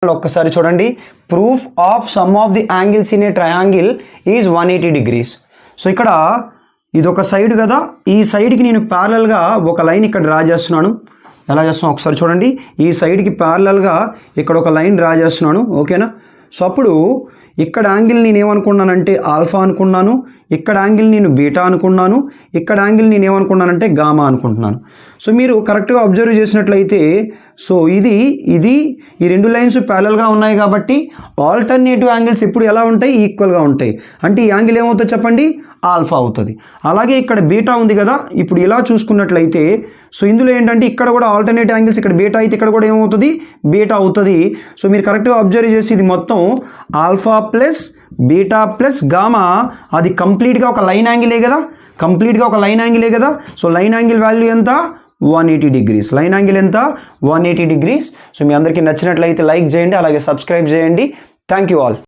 ఒక్కసారి చూడండి, proof of some of the angles in a triangle is 180 degrees. So ఇక్కడ ఇది ఒక సైడ్ కదా, ఈ సైడ్కి నేను ప్యారలల్గా ఒక లైన్ ఇక్కడ డ్రా చేస్తున్నాను. ఎలా చేస్తున్నాను ఒకసారి చూడండి, ఈ సైడ్కి ప్యారలల్గా ఇక్కడ ఒక లైన్ డ్రా చేస్తున్నాను, ఓకేనా. సో అప్పుడు ఇక్కడ యాంగిల్ నేను ఏమనుకున్నానంటే ఆల్ఫా అనుకున్నాను, ఇక్కడ యాంగిల్ నేను బీటా అనుకున్నాను, ఇక్కడ యాంగిల్ నేను ఏమనుకున్నానంటే గామా అనుకుంటున్నాను. సో మీరు కరెక్ట్గా అబ్జర్వ్ చేసినట్లయితే సో ఇది ఈ రెండు లైన్స్ ప్యారలల్గా ఉన్నాయి కాబట్టి ఆల్టర్నేటివ్ యాంగిల్స్ ఇప్పుడు ఎలా ఉంటాయి, ఈక్వల్గా ఉంటాయి. అంటే ఈ యాంగిల్ ఏమవుతుంది చెప్పండి, ఆల్ఫా అవుతుంది. అలాగే ఇక్కడ బీటా ఉంది కదా, ఇప్పుడు ఇలా చూసుకున్నట్లయితే సో ఇందులో ఏంటంటే ఇక్కడ కూడా ఆల్టర్నేటివ్ యాంగిల్స్ ఇక్కడ బీటా అయితే ఇక్కడ కూడా ఏమవుతుంది, బీటా అవుతుంది. సో మీరు కరెక్ట్గా అబ్జర్వ్ చేసి ఇది మొత్తం alpha plus beta plus gamma, అది కంప్లీట్గా ఒక లైన్ యాంగిలే కదా, కంప్లీట్గా ఒక లైన్ యాంగిలే కదా. సో లైన్ యాంగిల్ వాల్యూ ఎంత, 180 degrees. లైన్ యాంగిల్ ఎంత, 180 degrees. సో మీ అందరికీ నచ్చినట్లయితే లైక్ చేయండి, అలాగే సబ్స్క్రైబ్ చేయండి. Thank you all.